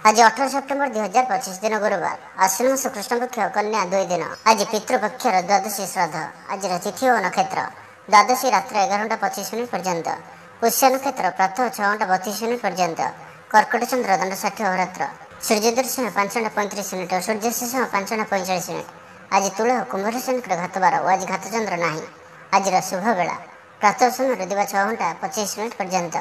आज 18 सेप्टेम्बर 2025 दिन गुरुवार आश्विन मास कृष्ण पक्ष कन्या 2 दिन। आज पितृपक्षर द्वादशी श्राद्ध। आज तिथि और नक्षत्र द्वादशी रात्र 11:25 पर्यंत, पुष्य नक्षत्र प्रातः 6:32 पर्यंत, कर्कट चंद्र दंड 60 अहोरात्र, सूर्योदय 5:35 और सूर्यास्त 5:45। आज तुला और कुंभ राशि निकट घात बार और आज घात चंद्र ना। आज शुभ बेला प्रातः समय दिवा 6:25 पर्यंत,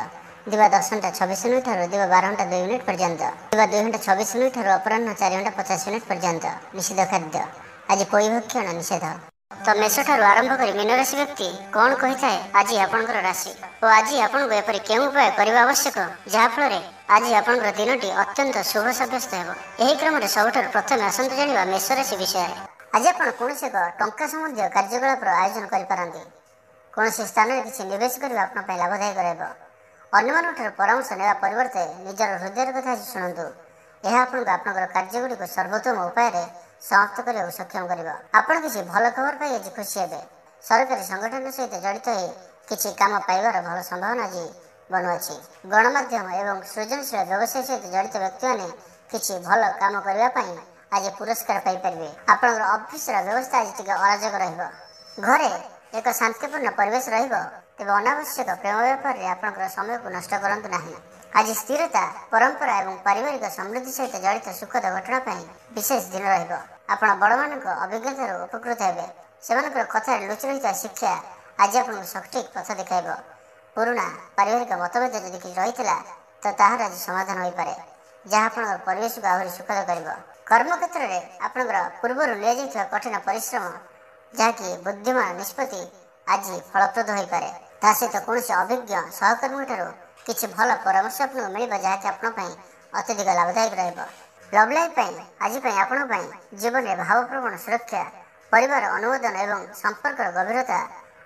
दिवा 10:26 और दिवा 12:02 पर्यंत, दिवा 2:26 और अपराह 4:50 पर्यंत। निषेध खाद्य आज पोई भक्षण निषेध। तो मेष ठार आरंभ कर मीन राशि व्यक्ति कौन कही थाए आज आपणकर राशि और आज आपको एपरी केउं उपाय करने आवश्यक जहाँफल आज आपणकर दिनटी अत्यंत शुभ सब्यस्त हो। यही क्रम में सबुठ प्रथम आसतु जाना मेष राशि विषय। आज आप कौन एक टंका संबंधी कार्यकलापर आयोजन करें, कौन स्थान में किसी निवेश करने आप लाभदायक रहा। अन्य परामर्श ने परिवर्ते निजर हृदय कथा शुणु। यह आपंकर कार्यगुड़ी को सर्वोत्तम उपाय समाप्त करने सक्षम कर। आपड़ किसी भल खबर पाई आज खुशी हे। सरकारी संगठन सहित जड़ित हो किसी कम पाइबार भल संभावना आज बनुअछि। गणमाध्यम एवं सृजनशील व्यवसाय सहित जड़ित व्यक्ति मैंने किसी भल काम करने आज पुरस्कार पाइपर। आपंकर ऑफिस व्यवस्था आज टे अराजक घरे एक शांतिपूर्ण परिवेश तेज अनावश्यक प्रेम व्यापार में आपंकर समय को नष्ट करंतु नहीं। आज स्थिरता परंपरा और पारिवारिक समृद्धि सहित जड़ित सुखद घटना विशेष दिन रहा। बड़ मान अभिज्ञतार उपकृत हे। से कथा लुचि रही शिक्षा आज आपको सठिक पथ देखाइब। पुराणा पारिवारिक मतभेद जदि कि रही तो ताहार आज समाधान हो पाए, जहाँ आप परिवेश को आहरी सुखद कर। कर्म क्षेत्र में आपंकर पूर्वर लिया कठिन परिश्रम जहाँकि बुद्धिमान निष्पत्ति आज फलप्रद हो पाए। ता सहित कौन अभिज्ञ सहकर्मी किसी भल परामर्श आपको मिल जहाँकि आपंपाई अत्यधिक लाभदायक रहा। लव लाइफ आज आपण जीवन में भावप्रवण सुरक्षा परिवार अनुमोदन एवं संपर्क गभीरता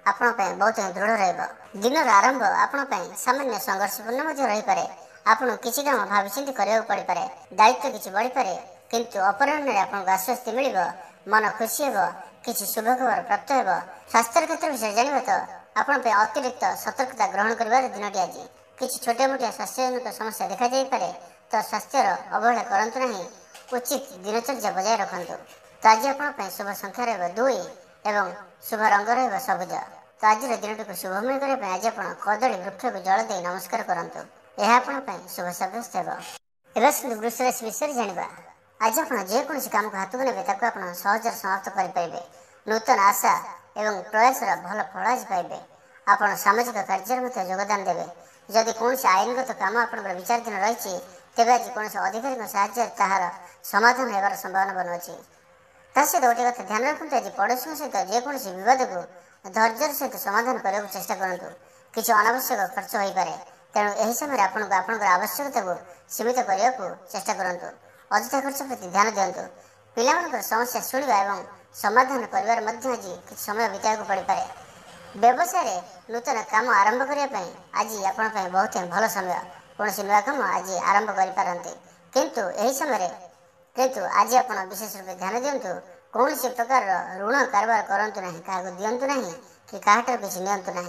आपण बहुत ही दृढ़ रहा। दिन आरंभ आपण सामान्य संघर्षपूर्ण रही पारे। आपको किसी काम भाविचिंती करने पड़ पाए, दायित्व किसी बढ़ी पारे, किंतु अपराह्न आपको आश्वस्ति मिल मन खुशी हो, किसी शुभ खबर प्राप्त हो। स्वास्थ्य क्षेत्र विषय जानवा तो आपण अतिरिक्त सतर्कता ग्रहण कर दिनटी आज। किसी छोटे मोटे स्वास्थ्यजनित समस्या देखा जापे तो स्वास्थ्यर अवहेला करंतु नहीं, उचित दिनचर्या बजाय रखु। तो आज आप शुभ संख्या रहा 2 एवं शुभ रंग रहा सबुज। तो आज दिनटी को शुभमय करने आज आप कदली वृक्ष को जल दे नमस्कार करूँ, यह आप शुभ सब्यस्त हो। वृष राशि विषय जाना। आज आप जेकोसी काम को हाथ को ने सहज समाप्त करेंगे। नूतन आशा एवं प्रयास भल फल आज पाइबे। आप सामाजिक कार्य में योगदान देवे। जदि कौन आईनगत काम आप विचाराधीन रही तेज आज कौन अधिकारी साहाय्य ताहार समाधान होबार संभावना बनुअछि। सहित गोटे कथा ध्यान रखुद आज पड़ोशी सहित जेकोसी विवाद को धैर्य सहित समाधान करने को चेष्टा करूँ। किसी अनावश्यक खर्च हो पाए, तेणु यह समय आपंकर आवश्यकता को सीमित करने को चेष्टा करूँ। अଯଥା खर्च प्रति ध्यान दिंतु। पिला समस्या शुणा और समाधान कर आज किसी समय बिताक पड़ पाए। व्यवसाय नूतन काम आरंभ करने आज आप बहुत ही भल समय कौन नुआ कम आज आरंभ करें, किंतु यही समय किंतु आज आप विशेष रूप ध्यान दिंतु। कौन प्रकार ऋण कारबार करूँ ना, क्या दिंतु ना कि क्या किसी नियंतु ना।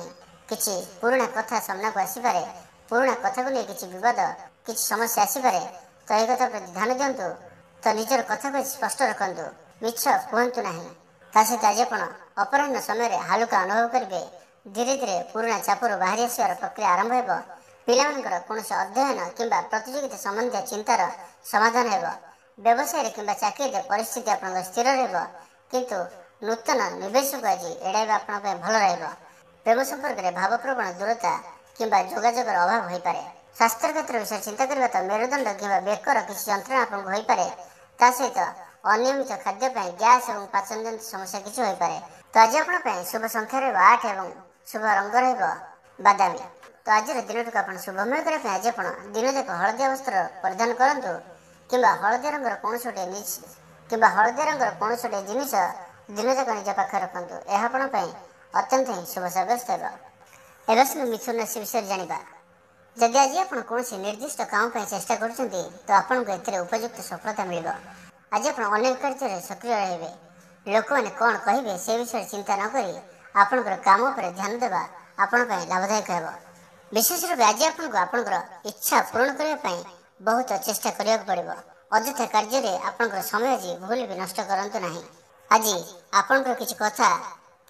किसी पुराणा कथा सामना को आसपे, पुराणा कथा को नहीं किसी बद किसी समस्या आसपे, तो यह कथा प्रति ध्यान दिंतु। तो निजर कथा को स्पष्ट रखु, मिछ कहतु ना। सहित आज आप अपराह्न समय हालुका अनुभव करेंगे। धीरे धीरे पुराणा चापर बाहरी आसवर प्रक्रिया आरंभ हो। पिलांकर कौन अध्ययन किंबा प्रतियोगिता संबंधी चिंतार समाधान हो। व्यवसाय किंबा चाकरी परिस्थिति आप स्थिर रहा, किंतु नूतन निवेश को आज एड़ाइबा आप भल रहा। प्रेम संपर्क में भावप्रवण दूरता किंबा जोगाजोगर अभाव हो पाए। स्वास्थ्य क्षेत्र विषय चिंता करने तो मेरुदंड कि बेकर किसी जंत्रणा आपको हो पाए। ता सहित अनियमित खाद्यपाई गैस और पाचन जनित समस्या किसी हो पाए। तो आज आप शुभ संख्या रहा 8 एवं शुभ रंग रहा बादामी। तो आज दिन को आप शुभमय करने आज आप दिन जाक हलदिया वस्त्र परिधान करूँ कि हलदिया रंगर कौन कि हलदिया रंगर कौन जिनस दिन जाक निज पाखे रखु, यह अत्यंत ही शुभ सब्यस्त हो। मिथुन राशि विषय जाना। जदि आज आप कौन निर्दिष्ट काम चेष्टा कर आपको उपयुक्त सफलता मिल। आज आप अनेक कार्य सक्रिय रहे। लोक मैंने कौन कहे से विषय चिंता नक आपंकर काम पर ध्यान देवा आपण लाभदायक हो। विशेष रूप आज आपंकर इच्छा पूर्ण करने ବହୁତ ଚେଷ୍ଟା କରିବାକୁ ପଡ଼ିବ। ଅଯଥା କାର୍ଯ୍ୟରେ ଆପଣଙ୍କର ସମୟ ଆଜି ଭୁଲ ବି ନଷ୍ଟ କରନ୍ତୁ ନାହିଁ। ଆଜି ଆପଣଙ୍କର କିଛି କଥା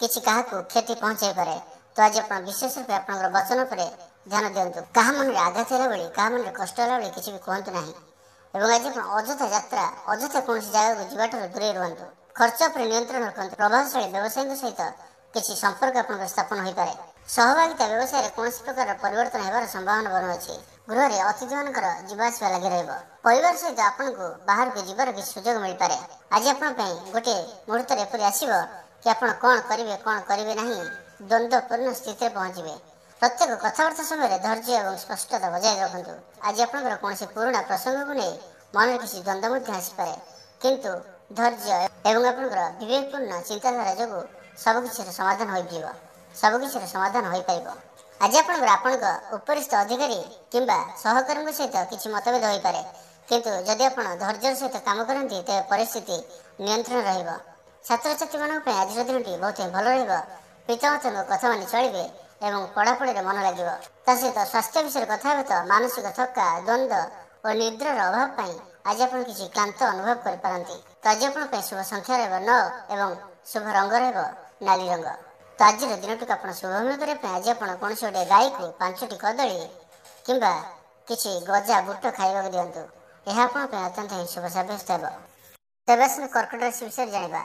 କିଛି କାହାକୁ କ୍ଷତି ପହଞ୍ଚାଇ ପାରେ, ତ ଆଜି ଆପଣ ବିଶେଷ ରୂପେ ଆପଣଙ୍କର ବଚନ ଉପରେ ଧ୍ୟାନ ଦିଅନ୍ତୁ। କାହା ମନରେ ଆଘାତ ହେଲା ଭଳି, କାହା ମନରେ କଷ୍ଟ ହେଲା ଭଳି କିଛି ବି କୁହନ୍ତୁ ନାହିଁ। ଏବଂ ଆଜି ଆପଣ ଅଯଥା ଯାତ୍ରା, ଅଯଥା କୌଣସି ଜାଗାକୁ ଯିବାଠାରୁ ଦୂରେଇ ରୁହନ୍ତୁ। ଖର୍ଚ୍ଚ ଉପରେ ନିୟନ୍ତ୍ରଣ ରଖନ୍ତୁ। ପ୍ରଭାବଶାଳୀ ବ୍ୟବସାୟୀଙ୍କ ସହିତ କିଛି ସମ୍ପର୍କ ଆପଣଙ୍କର ସ୍ଥାପନ ହୋଇପାରେ। ସହଭାଗିତା ବ୍ୟବସାୟରେ କୌଣସି ପ୍ରକାର ପରିବର୍ତ୍ତନ ହେବାର ସମ୍ଭାବନା ବନୁଅଛି। ଗୃହରେ ଅତିଥିମାନଙ୍କର ଯିବା ଆସିବା ଲାଗି ରହିବ। ପରିବାର ସହିତ ଆପଣଙ୍କୁ ବାହାରକୁ ଯିବାର କିଛି ସୁଯୋଗ ମିଳିପାରେ। ଆଜି ଆପଣଙ୍କ ପାଇଁ ଗୋଟିଏ ମୁହୂର୍ତ୍ତରେ ଏପରି ଆସିବ କି ଆପଣ କ'ଣ କରିବେ ନାହିଁ ଦ୍ୱନ୍ଦ୍ୱପୂର୍ଣ୍ଣ ସ୍ଥିତିରେ ପହଞ୍ଚିବେ। ପ୍ରତ୍ୟେକ କଥାବାର୍ତ୍ତା ସମୟରେ ଧୈର୍ଯ୍ୟ ଏବଂ ସ୍ପଷ୍ଟତା ବଜାୟ ରଖନ୍ତୁ। ଆଜି ଆପଣଙ୍କର କୌଣସି ପୁରୁଣା ପ୍ରସଙ୍ଗକୁ ନେଇ ମନରେ କିଛି ଦ୍ୱନ୍ଦ୍ୱ ମଧ୍ୟ ଆସିପାରେ, କିନ୍ତୁ ଧୈର୍ଯ୍ୟ ଏବଂ ଆପଣଙ୍କର ବିବେକପୂର୍ଣ୍ଣ ଚିନ୍ତାଧାରା ଯୋଗୁଁ ସବୁକିଛିର ସମାଧାନ ହୋଇଯିବ, ସବୁକିଛିର ସମାଧାନ ହୋଇପାରିବ। ଆଜି ଆପଣଙ୍କ ଉପରିସ୍ଥ ଅଧିକାରୀ କିମ୍ବା ସହକର୍ମୀଙ୍କ ସହିତ କିଛି ମତଭେଦ ହୋଇପାରେ, କିନ୍ତୁ ଯଦି ଆପଣ ଧୈର୍ଯ୍ୟର ସହିତ କାମ କରନ୍ତି ତେବେ ପରିସ୍ଥିତି ନିୟନ୍ତ୍ରଣ ରହିବ। ଛାତ୍ରଛାତ୍ରୀମାନଙ୍କ ପାଇଁ ଆଜିର ଦିନଟି ବହୁତ ଭଲ ରହିବ। ପିତାମାତାଙ୍କ କଥା ମାନି ଚଳିବେ ଏବଂ ପଢ଼ାପଢ଼ିରେ ମନ ଲାଗିବ। ତା ସହିତ ସ୍ୱାସ୍ଥ୍ୟ ବିଷୟରେ କଥା ହେବେ ତ ମାନସିକ ଥକ୍କା, ଦ୍ୱନ୍ଦ୍ୱ ଓ ନିଦ୍ରାର ଅଭାବ ପାଇଁ ଆଜି ଆପଣ କିଛି କ୍ଳାନ୍ତ ଅନୁଭବ କରିପାରନ୍ତି। ତ ଆଜି ଆପଣଙ୍କ ପାଇଁ ଶୁଭ ସଂଖ୍ୟା ରହିବ 9 ଏବଂ ଶୁଭ ରଙ୍ଗ ରହିବ ନାଲି ରଙ୍ଗ। ତ ଆଜିର ଦିନଟିକୁ ଆପଣ ଶୁଭମୟ କରିବା ପାଇଁ ଆଜି ଆପଣ କୌଣସି ଗୋଟିଏ ଗାଈକୁ 5ଟି କଦଳୀ କିମ୍ବା କିଛି ଗଜା ବୁଟ ଖାଇବାକୁ ଦିଅନ୍ତୁ। ଏହା ଆପଣଙ୍କ ପାଇଁ ଅତ୍ୟନ୍ତ ହିଁ ଶୁଭ ସାବ୍ୟସ୍ତ ହେବ। ତେବେ ଆସନ୍ତୁ କର୍କଟ ରାଶି ବିଷୟରେ ଜାଣିବା।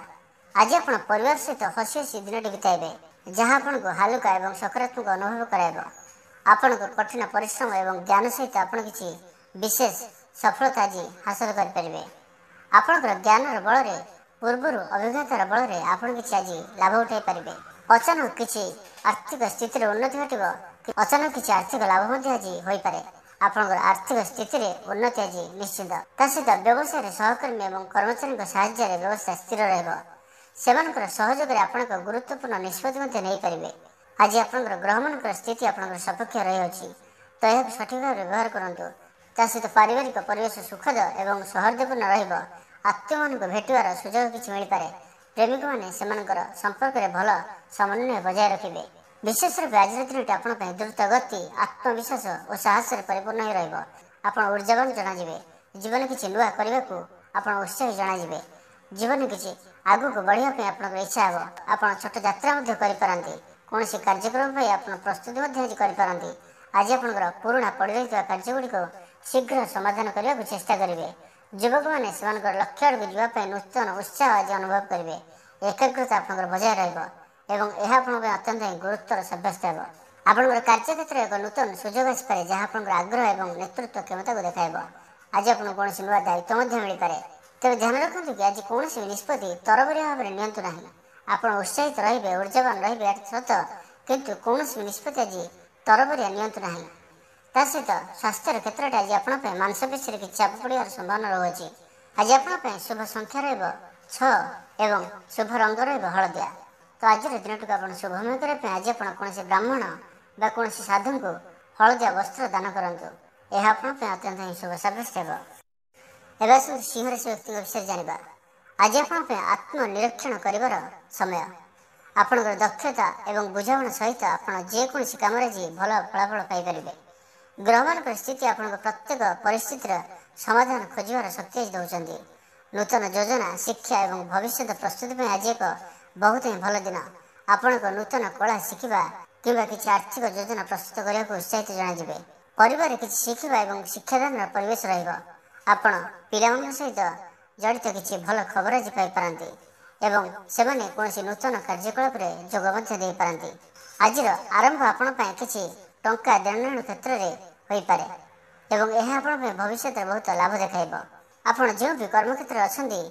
ଆଜି ଆପଣ ପରିବାର ସହିତ ହସି ହସି ଦିନଟି ବିତାଇବେ, ଯାହା ଆପଣଙ୍କୁ ହାଲୁକା ଏବଂ ସକାରାତ୍ମକ ଅନୁଭବ କରାଇବ। ଆପଣଙ୍କ କଠିନ ପରିଶ୍ରମ ଏବଂ ଜ୍ଞାନ ସହିତ ଆପଣ କିଛି ବିଶେଷ ସଫଳତା ଆଜି ହାସଲ କରିପାରିବେ। ଆପଣଙ୍କର ଜ୍ଞାନର ବଳରେ, ପୂର୍ବରୁ ଅଭିଜ୍ଞତାର ବଳରେ ଆପଣ କିଛି ଆଜି ଲାଭ ଉଠାଇ ପାରିବେ। ଅଚାନକ କିଛି ଆର୍ଥିକ ସ୍ଥିତିରେ ଉନ୍ନତି ଘଟିବ। ଅଚାନକ କିଛି ଆର୍ଥିକ ଲାଭ ମଧ୍ୟ ଆଜି ହୋଇପାରେ। ଆପଣଙ୍କର ଆର୍ଥିକ ସ୍ଥିତିରେ ଉନ୍ନତି ଆଜି ନିଶ୍ଚିତ। ତା ସହିତ ବ୍ୟବସାୟରେ ସହକର୍ମୀ ଏବଂ କର୍ମଚାରୀଙ୍କ ସାହାଯ୍ୟରେ ବ୍ୟବସ୍ଥା ସ୍ଥିର ରହିବ। ସେମାନଙ୍କର ସହଯୋଗରେ ଆପଣ ଏକ ଗୁରୁତ୍ୱପୂର୍ଣ୍ଣ ନିଷ୍ପତ୍ତି ମଧ୍ୟ ନେଇପାରିବେ। ଆଜି ଆପଣଙ୍କର ଗ୍ରହମାନଙ୍କର ସ୍ଥିତି ଆପଣଙ୍କର ସପକ୍ଷ ରହିଅଛି, ତ ଏହାକୁ ସଠିକ୍ ଭାବରେ ବ୍ୟବହାର କରନ୍ତୁ। ତା ସହିତ ପାରିବାରିକ ପରିବେଶ ସୁଖଦ ଏବଂ ସୌହାର୍ଦ୍ଦ୍ୟପୂର୍ଣ୍ଣ ରହିବ। ଆତ୍ମୀୟମାନଙ୍କୁ ଭେଟିବାର ସୁଯୋଗ କିଛି ମିଳିପାରେ। ପ୍ରେମିକମାନେ ସେମାନଙ୍କର ସମ୍ପର୍କରେ ଭଲ ସମନ୍ୱୟ ବଜାୟ ରଖିବେ। ବିଶେଷ ରୂପେ ଆଜିର ଦିନଟି ଆପଣଙ୍କ ପାଇଁ ଦ୍ରୁତ ଗତି, ଆତ୍ମବିଶ୍ୱାସ ଓ ସାହସରେ ପରିପୂର୍ଣ୍ଣ ହୋଇ ରହିବ। ଆପଣ ଉର୍ଜାବାନ ଜଣାଯିବେ। ଜୀବନ କିଛି ନୂଆ କରିବାକୁ ଆପଣ ଉତ୍ସାହୀ ଜଣାଯିବେ। ଜୀବନ କିଛି ଆଗକୁ ବଢ଼ିବା ପାଇଁ ଆପଣଙ୍କର ଇଚ୍ଛା ହେବ। ଆପଣ ଛୋଟ ଯାତ୍ରା ମଧ୍ୟ କରିପାରନ୍ତି। କୌଣସି କାର୍ଯ୍ୟକ୍ରମ ପାଇଁ ଆପଣ ପ୍ରସ୍ତୁତି ମଧ୍ୟ ଆଜି କରିପାରନ୍ତି। ଆଜି ଆପଣଙ୍କର ପୁରୁଣା ପଡ଼ିରହିଥିବା କାର୍ଯ୍ୟଗୁଡ଼ିକୁ ଶୀଘ୍ର ସମାଧାନ କରିବାକୁ ଚେଷ୍ଟା କରିବେ। ଯୁବକମାନେ ସେମାନଙ୍କର ଲକ୍ଷ୍ୟ ଆଡ଼କୁ ଯିବା ପାଇଁ ନୂତନ ଉତ୍ସାହ ଆଜି ଅନୁଭବ କରିବେ। ଏକାଗ୍ରତା ଆପଣଙ୍କର ବଜାୟ ରହିବ ଏବଂ ଏହା ଆପଣଙ୍କ ପାଇଁ ଅତ୍ୟନ୍ତ ହିଁ ଗୁରୁତ୍ୱର ସାବ୍ୟସ୍ତ ହେବ। ଆପଣଙ୍କର କାର୍ଯ୍ୟକ୍ଷେତ୍ରରେ ଏକ ନୂତନ ସୁଯୋଗ ଆସିପାରେ, ଯାହା ଆପଣଙ୍କର ଆଗ୍ରହ ଏବଂ ନେତୃତ୍ୱ କ୍ଷମତାକୁ ଦେଖାଇବ। ଆଜି ଆପଣଙ୍କୁ କୌଣସି ନୂଆ ଦାୟିତ୍ୱ ମଧ୍ୟ ମିଳିପାରେ। ତେବେ ଧ୍ୟାନ ରଖନ୍ତୁ କି ଆଜି କୌଣସି ନିଷ୍ପତ୍ତି ତରବରିଆ ଭାବରେ ନିଅନ୍ତୁ ନାହିଁ। ଆପଣ ଉତ୍ସାହିତ ରହିବେ, ଉର୍ଜାବାନ ରହିବେ ସତ, କିନ୍ତୁ କୌଣସି ନିଷ୍ପତ୍ତି ଆଜି ତରବରିଆ ନିଅନ୍ତୁ ନାହିଁ। ତା ସହିତ ସ୍ୱାସ୍ଥ୍ୟର କ୍ଷେତ୍ରଟି ଆଜି ଆପଣଙ୍କ ପାଇଁ ମାଂସପେଶୀରେ କିଛି ଚାପ ପଡ଼ିବାର ସମ୍ଭାବନା ରହୁଅଛି। ଆଜି ଆପଣଙ୍କ ପାଇଁ ଶୁଭ ସଂଖ୍ୟା ରହିବ 6 ଏବଂ ଶୁଭ ରଙ୍ଗ ରହିବ ହଳଦିଆ। ତ ଆଜିର ଦିନଟିକୁ ଆପଣ ଶୁଭମୟ କରିବା ପାଇଁ ଆଜି ଆପଣ କୌଣସି ବ୍ରାହ୍ମଣ ବା କୌଣସି ସାଧୁଙ୍କୁ ହଳଦିଆ ବସ୍ତ୍ର ଦାନ କରନ୍ତୁ। ଏହା ଆପଣଙ୍କ ପାଇଁ ଅତ୍ୟନ୍ତ ହିଁ ଶୁଭ ସାବ୍ୟସ୍ତ ହେବ। ଏବେ ଆସନ୍ତୁ ସିଂହ ରାଶି ବ୍ୟକ୍ତିଙ୍କ ବିଷୟରେ ଜାଣିବା। ଆଜି ଆପଣଙ୍କ ପାଇଁ ଆତ୍ମନିରୀକ୍ଷଣ କରିବାର ସମୟ। ଆପଣଙ୍କର ଦକ୍ଷତା ଏବଂ ବୁଝାମଣା ସହିତ ଆପଣ ଯେକୌଣସି କାମରେ ଆଜି ଭଲ ଫଳାଫଳ ପାଇପାରିବେ। ଗ୍ରହମାନଙ୍କର ସ୍ଥିତି ଆପଣଙ୍କ ପ୍ରତ୍ୟେକ ପରିସ୍ଥିତିର ସମାଧାନ ଖୋଜିବାର ଶକ୍ତି ଆଜି ଦେଉଛନ୍ତି। ନୂତନ ଯୋଜନା, ଶିକ୍ଷା ଏବଂ ଭବିଷ୍ୟତ ପ୍ରସ୍ତୁତି ପାଇଁ ଆଜି ଏକ ବହୁତ ହିଁ ଭଲ ଦିନ। ଆପଣଙ୍କ ନୂତନ କଳା ଶିଖିବା କିମ୍ବା କିଛି ଆର୍ଥିକ ଯୋଜନା ପ୍ରସ୍ତୁତ କରିବାକୁ ଉତ୍ସାହିତ ଜଣାଯିବେ। ପରିବାରରେ କିଛି ଶିଖିବା ଏବଂ ଶିକ୍ଷାଦାନର ପରିବେଶ ରହିବ। ଆପଣ ପିଲାମାନଙ୍କ ସହିତ ଜଡ଼ିତ କିଛି ଭଲ ଖବର ଆଜି ପାଇପାରନ୍ତି ଏବଂ ସେମାନେ କୌଣସି ନୂତନ କାର୍ଯ୍ୟକଳାପରେ ଯୋଗ ମଧ୍ୟ ଦେଇପାରନ୍ତି। ଆଜିର ଆରମ୍ଭ ଆପଣଙ୍କ ପାଇଁ କିଛି ଟଙ୍କା ଦେଣନେଣ କ୍ଷେତ୍ରରେ ହୋଇପାରେ ଏବଂ ଏହା ଆପଣଙ୍କ ପାଇଁ ଭବିଷ୍ୟତରେ ବହୁତ ଲାଭ ଦେଖାଇବ। ଆପଣ ଯେଉଁ ବି କର୍ମକ୍ଷେତ୍ରରେ ଅଛନ୍ତି,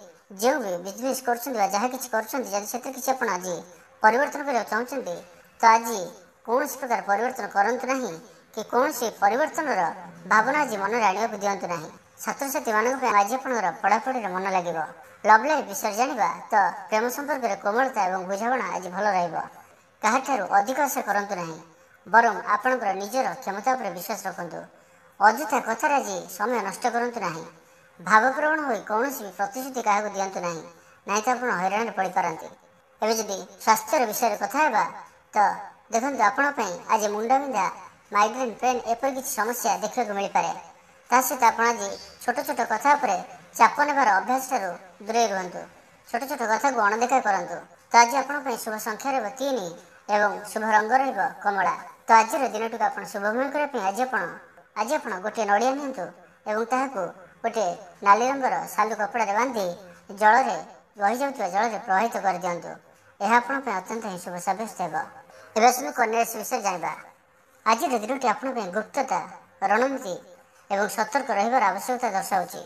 ଯେଉଁ ବି ବିଜନେସ୍ କରୁଛନ୍ତି ବା ଯାହା କିଛି କରୁଛନ୍ତି, ଯଦି ସେଥିରେ କିଛି ଆପଣ ଆଜି ପରିବର୍ତ୍ତନ କରିବାକୁ ଚାହୁଁଛନ୍ତି, ତ ଆଜି କୌଣସି ପ୍ରକାର ପରିବର୍ତ୍ତନ କରନ୍ତୁ ନାହିଁ କି କୌଣସି ପରିବର୍ତ୍ତନର ଭାବନା ଆଜି ମନରେ ଆଣିବାକୁ ଦିଅନ୍ତୁ ନାହିଁ। ଛାତ୍ରଛାତ୍ରୀମାନଙ୍କ ପାଇଁ ଆଜି ଆପଣଙ୍କର ପଢ଼ାପଢ଼ିରେ ମନ ଲାଗିବ। ଲଭ୍ ଲାଇଫ୍ ବିଷୟରେ ଜାଣିବା ତ ପ୍ରେମ ସମ୍ପର୍କରେ କୋମଳତା ଏବଂ ବୁଝାମଣା ଆଜି ଭଲ ରହିବ। କାହାଠାରୁ ଅଧିକ ଆଶା କରନ୍ତୁ ନାହିଁ, ବରଂ ଆପଣଙ୍କର ନିଜର କ୍ଷମତା ଉପରେ ବିଶ୍ୱାସ ରଖନ୍ତୁ। ଅଯଥା କଥାରେ ଆଜି ସମୟ ନଷ୍ଟ କରନ୍ତୁ ନାହିଁ। ଭାବପ୍ରବଣ ହୋଇ କୌଣସି ବି ପ୍ରତିଶ୍ରୁତି କାହାକୁ ଦିଅନ୍ତୁ ନାହିଁ, ନାହିଁ ତ ଆପଣ ହଇରାଣରେ ପଡ଼ିପାରନ୍ତି। ଏବେ ଯଦି ସ୍ୱାସ୍ଥ୍ୟର ବିଷୟରେ କଥା ହେବା ତ ଦେଖନ୍ତୁ ଆପଣଙ୍କ ପାଇଁ ଆଜି ମୁଣ୍ଡବିନ୍ଧା, ମାଇଗ୍ରେନ୍ ପେନ୍ ଏପରି କିଛି ସମସ୍ୟା ଦେଖିବାକୁ ମିଳିପାରେ। ତା ସହିତ ଆପଣ ଆଜି ଛୋଟ ଛୋଟ କଥା ଉପରେ ଚାପ ନେବାର ଅଭ୍ୟାସଠାରୁ ଦୂରେଇ ରୁହନ୍ତୁ। ଛୋଟ ଛୋଟ କଥାକୁ ଅଣଦେଖା କରନ୍ତୁ। ତ ଆଜି ଆପଣଙ୍କ ପାଇଁ ଶୁଭ ସଂଖ୍ୟା ରହିବ 3 ଏବଂ ଶୁଭ ରଙ୍ଗ ରହିବ କମଳା। ତ ଆଜିର ଦିନଟିକୁ ଆପଣ ଶୁଭମୟ କରିବା ପାଇଁ ଆଜି ଆପଣ ଗୋଟିଏ ନଡ଼ିଆ ନିଅନ୍ତୁ ଏବଂ ତାହାକୁ ଗୋଟିଏ ନାଲି ରଙ୍ଗର ସାଲୁ କପଡ଼ାରେ ବାନ୍ଧି ରହିଯାଉଥିବା ଜଳରେ ପ୍ରବାହିତ କରିଦିଅନ୍ତୁ। ଏହା ଆପଣଙ୍କ ପାଇଁ ଅତ୍ୟନ୍ତ ହିଁ ଶୁଭ ସାବ୍ୟସ୍ତ ହେବ। ଏବେ ଆସନ୍ତୁ କନ୍ୟା ରାଶି ବିଷୟରେ ଜାଣିବା। ଆଜିର ଦିନଟି ଆପଣଙ୍କ ପାଇଁ ଗୁପ୍ତତା, ରଣନୀତି ଏବଂ ସତର୍କ ରହିବାର ଆବଶ୍ୟକତା ଦର୍ଶାଉଛି।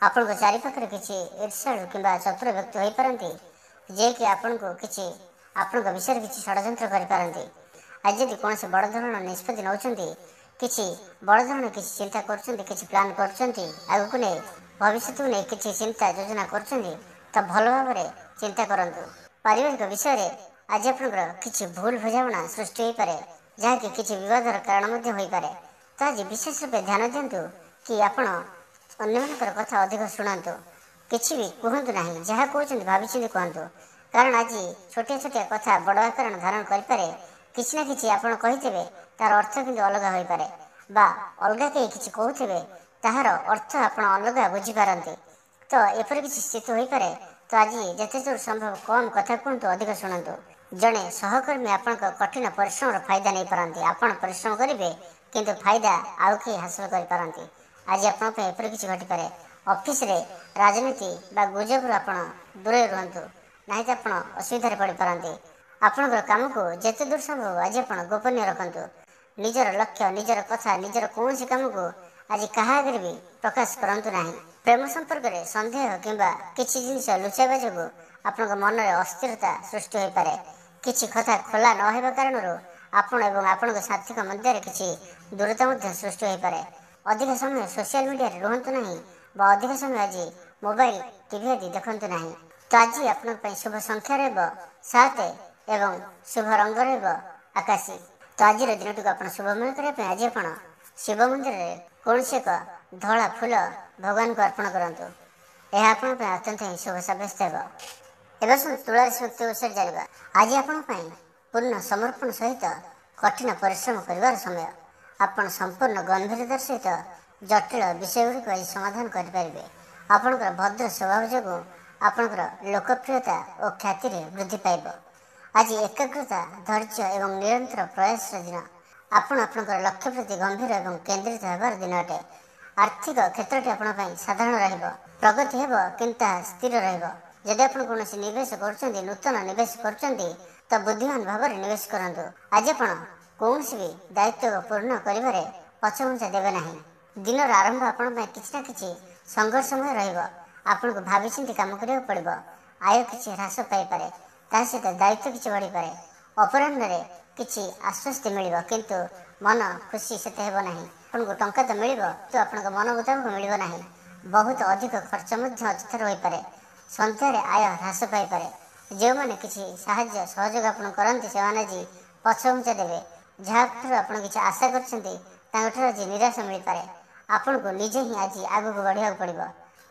ଆପଣଙ୍କ ଚାରିପାଖରେ କିଛି ଈର୍ଷାଳୁ କିମ୍ବା ଚତୁର ବ୍ୟକ୍ତି ହୋଇପାରନ୍ତି, ଯିଏକି ଆପଣଙ୍କ ବିଷୟରେ କିଛି ଷଡ଼ଯନ୍ତ୍ର କରିପାରନ୍ତି। ଆଜି ଯଦି କୌଣସି ବଡ଼ ଧରଣର ନିଷ୍ପତ୍ତି ନେଉଛନ୍ତି, କିଛି ବଡ଼ ଧରଣର କିଛି ଚିନ୍ତା କରୁଛନ୍ତି, କିଛି ପ୍ଲାନ୍ କରୁଛନ୍ତି, ଆଗକୁ ନେଇ ଭବିଷ୍ୟତକୁ ନେଇ କିଛି ଚିନ୍ତା ଯୋଜନା କରୁଛନ୍ତି, ତ ଭଲ ଭାବରେ ଚିନ୍ତା କରନ୍ତୁ। ପାରିବାରିକ ବିଷୟରେ ଆଜି ଆପଣଙ୍କର କିଛି ଭୁଲ ବୁଝାମଣା ସୃଷ୍ଟି ହୋଇପାରେ, ଯାହାକି କିଛି ବିବାଦର କାରଣ ମଧ୍ୟ ହୋଇପାରେ। ତ ଆଜି ବିଶେଷ ରୂପେ ଧ୍ୟାନ ଦିଅନ୍ତୁ କି ଆପଣ ଅନ୍ୟମାନଙ୍କର କଥା ଅଧିକ ଶୁଣନ୍ତୁ। କିଛି ବି କୁହନ୍ତୁ ନାହିଁ, ଯାହା କହୁଛନ୍ତି ଭାବିଚିନ୍ତି କୁହନ୍ତୁ। କାରଣ ଆଜି ଛୋଟିଆ ଛୋଟିଆ କଥା ବଡ଼ ଆକାରଣ ଧାରଣ କରିପାରେ। କିଛି ନା କିଛି ଆପଣ କହିଥିବେ, ତାର ଅର୍ଥ କିନ୍ତୁ ଅଲଗା ହୋଇପାରେ, ବା ଅଲଗା କେହି କିଛି କହୁଥିବେ, ତାହାର ଅର୍ଥ ଆପଣ ଅଲଗା ବୁଝିପାରନ୍ତି। ତ ଏପରି କିଛି ସ୍ଥିତି ହୋଇପାରେ। ତ ଆଜି ଯେତେ ଦୂର ସମ୍ଭବ କମ୍ କଥା କୁହନ୍ତୁ, ଅଧିକ ଶୁଣନ୍ତୁ। ଜଣେ ସହକର୍ମୀ ଆପଣଙ୍କ କଠିନ ପରିଶ୍ରମର ଫାଇଦା ନେଇପାରନ୍ତି। ଆପଣ ପରିଶ୍ରମ କରିବେ, କିନ୍ତୁ ଫାଇଦା ଆଉ କେହି ହାସଲ କରିପାରନ୍ତି। ଆଜି ଆପଣଙ୍କ ପାଇଁ ଏପରି କିଛି ଘଟିପାରେ। ଅଫିସରେ ରାଜନୀତି ବା ଗୁଜବରୁ ଆପଣ ଦୂରେଇ ରୁହନ୍ତୁ, ନାହିଁ ତ ଆପଣ ଅସୁବିଧାରେ ପଡ଼ିପାରନ୍ତି। ଆପଣଙ୍କର କାମକୁ ଯେତେ ଦୂର ସମ୍ଭବ ଆଜି ଆପଣ ଗୋପନୀୟ ରଖନ୍ତୁ। ନିଜର ଲକ୍ଷ୍ୟ, ନିଜର କଥା, ନିଜର କୌଣସି କାମକୁ ଆଜି କାହା ଆଗରେ ବି ପ୍ରକାଶ କରନ୍ତୁ ନାହିଁ। ପ୍ରେମ ସମ୍ପର୍କରେ ସନ୍ଦେହ କିମ୍ବା କିଛି ଜିନିଷ ଲୁଚାଇବା ଯୋଗୁଁ ଆପଣଙ୍କ ମନରେ ଅସ୍ଥିରତା ସୃଷ୍ଟି ହୋଇପାରେ। କିଛି କଥା ଖୋଲା ନ ହେବା କାରଣରୁ ଆପଣ ଏବଂ ଆପଣଙ୍କ ସାଥୀଙ୍କ ମଧ୍ୟରେ କିଛି ଦୂରତା ମଧ୍ୟ ସୃଷ୍ଟି ହୋଇପାରେ। ଅଧିକ ସମୟ ସୋସିଆଲ ମିଡ଼ିଆରେ ରୁହନ୍ତୁ ନାହିଁ, ବା ଅଧିକ ସମୟ ଆଜି ମୋବାଇଲ, ଟିଭି ଆଦି ଦେଖନ୍ତୁ ନାହିଁ। ତ ଆଜି ଆପଣଙ୍କ ପାଇଁ ଶୁଭ ସଂଖ୍ୟା ରହିବ 7 ଏବଂ ଶୁଭ ରଙ୍ଗ ରହିବ ଆକାଶୀ। ତ ଆଜିର ଦିନଟିକୁ ଆପଣ ଶୁଭମୟ କରିବା ପାଇଁ ଆଜି ଆପଣ ଶିବ ମନ୍ଦିରରେ କୌଣସି ଏକ ଧଳା ଫୁଲ ଭଗବାନଙ୍କୁ ଅର୍ପଣ କରନ୍ତୁ। ଏହା ଆପଣଙ୍କ ପାଇଁ ଅତ୍ୟନ୍ତ ହିଁ ଶୁଭ ସାବ୍ୟସ୍ତ ହେବ। ଏବେ ତୁଳା ରାଶି ବ୍ୟକ୍ତି ବିଷୟରେ ଜାଣିବା। ଆଜି ଆପଣଙ୍କ ପାଇଁ ପୂର୍ଣ୍ଣ ସମର୍ପଣ ସହିତ କଠିନ ପରିଶ୍ରମ କରିବାର ସମୟ। ଆପଣ ସମ୍ପୂର୍ଣ୍ଣ ଗମ୍ଭୀରତାର ସହିତ ଜଟିଳ ବିଷୟଗୁଡ଼ିକୁ ଆଜି ସମାଧାନ କରିପାରିବେ। ଆପଣଙ୍କର ଭଦ୍ର ସ୍ୱଭାବ ଯୋଗୁଁ ଆପଣଙ୍କର ଲୋକପ୍ରିୟତା ଓ ଖ୍ୟାତିରେ ବୃଦ୍ଧି ପାଇବ। ଆଜି ଏକାଗ୍ରତା, ଧୈର୍ଯ୍ୟ ଏବଂ ନିରନ୍ତର ପ୍ରୟାସର ଦିନ। ଆପଣ ଆପଣଙ୍କର ଲକ୍ଷ୍ୟ ପ୍ରତି ଗମ୍ଭୀର ଏବଂ କେନ୍ଦ୍ରିତ ହେବାର ଦିନ ଅଟେ। ଆର୍ଥିକ କ୍ଷେତ୍ରଟି ଆପଣଙ୍କ ପାଇଁ ସାଧାରଣ ରହିବ। ପ୍ରଗତି ହେବ, କିନ୍ତୁ ତାହା ସ୍ଥିର ରହିବ। ଯଦି ଆପଣ କୌଣସି ନିବେଶ କରୁଛନ୍ତି, ନୂତନ ନିବେଶ କରୁଛନ୍ତି, ତ ବୁଦ୍ଧିମାନ ଭାବରେ ନିବେଶ କରନ୍ତୁ। ଆଜି ଆପଣ କୌଣସି ବି ଦାୟିତ୍ୱ ପୂର୍ଣ୍ଣ କରିବାରେ ପଛଘୁଞ୍ଚା ଦେବେ ନାହିଁ। ଦିନର ଆରମ୍ଭ ଆପଣଙ୍କ ପାଇଁ କିଛି ନା କିଛି ସଂଘର୍ଷମୟ ରହିବ। ଆପଣଙ୍କୁ ଭାବିଚିନ୍ତି କାମ କରିବାକୁ ପଡ଼ିବ। ଆୟ କିଛି ହ୍ରାସ ପାଇପାରେ, ତା ସହିତ ଦାୟିତ୍ୱ କିଛି ବଢ଼ିପାରେ। ଅପରାହ୍ନରେ କିଛି ଆଶ୍ୱସ୍ତି ମିଳିବ, କିନ୍ତୁ ମନ ଖୁସି ସେତେ ହେବ ନାହିଁ। ଆପଣଙ୍କୁ ଟଙ୍କା ତ ମିଳିବ, କିନ୍ତୁ ଆପଣଙ୍କ ମନ ମୁତାବକ ମିଳିବ ନାହିଁ। ବହୁତ ଅଧିକ ଖର୍ଚ୍ଚ ମଧ୍ୟ ଅଯଥାରେ ହୋଇପାରେ। ସନ୍ଧ୍ୟାରେ ଆୟ ହ୍ରାସ ପାଇପାରେ। ଯେଉଁମାନେ କିଛି ସାହାଯ୍ୟ ସହଯୋଗ ଆପଣଙ୍କୁ କରନ୍ତି, ସେମାନେ ଆଜି ପଛଘୁଞ୍ଚା ଦେବେ। ଯାହାଠାରୁ ଆପଣ କିଛି ଆଶା କରିଛନ୍ତି, ତାଙ୍କଠାରୁ ଆଜି ନିରାଶ ମିଳିପାରେ। ଆପଣଙ୍କୁ ନିଜେ ହିଁ ଆଜି ଆଗକୁ ବଢ଼ିବାକୁ ପଡ଼ିବ।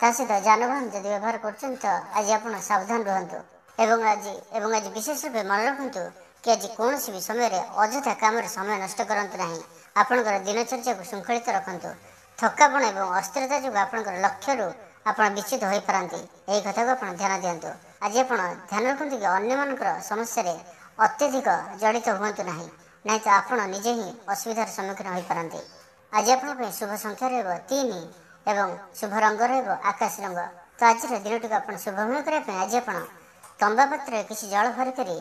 ତା ସହିତ ଯାନବାହନ ଯଦି ବ୍ୟବହାର କରୁଛନ୍ତି, ତ ଆଜି ଆପଣ ସାବଧାନ ରୁହନ୍ତୁ। ଏବଂ ଆଜି ବିଶେଷ ରୂପେ ମନେ ରଖନ୍ତୁ କି ଆଜି କୌଣସି ବି ସମୟରେ ଅଯଥା କାମରେ ସମୟ ନଷ୍ଟ କରନ୍ତୁ ନାହିଁ। ଆପଣଙ୍କର ଦିନଚର୍ଯ୍ୟାକୁ ଶୃଙ୍ଖଳିତ ରଖନ୍ତୁ। ଥକାପଣ ଏବଂ ଅସ୍ଥିରତା ଯୋଗୁଁ ଆପଣଙ୍କର ଲକ୍ଷ୍ୟରୁ ଆପଣ ବିଚ୍ୟୁତ ହୋଇପାରନ୍ତି। ଏହି କଥାକୁ ଆପଣ ଧ୍ୟାନ ଦିଅନ୍ତୁ। ଆଜି ଆପଣ ଧ୍ୟାନ ରଖନ୍ତୁ କି ଅନ୍ୟମାନଙ୍କର ସମସ୍ୟାରେ ଅତ୍ୟଧିକ ଜଡ଼ିତ ହୁଅନ୍ତୁ ନାହିଁ, ନାହିଁ ତ ଆପଣ ନିଜେ ହିଁ ଅସୁବିଧାର ସମ୍ମୁଖୀନ ହୋଇପାରନ୍ତି। ଆଜି ଆପଣଙ୍କ ପାଇଁ ଶୁଭ ସଂଖ୍ୟା ରହିବ 3 ଏବଂ ଶୁଭ ରଙ୍ଗ ରହିବ ଆକାଶୀ ରଙ୍ଗ। ତ ଆଜିର ଦିନଟିକୁ ଆପଣ ଶୁଭମୟ କରିବା ପାଇଁ ଆଜି ଆପଣ ତମ୍ବା ପାତ୍ରରେ କିଛି ଜଳ ଭରି କରି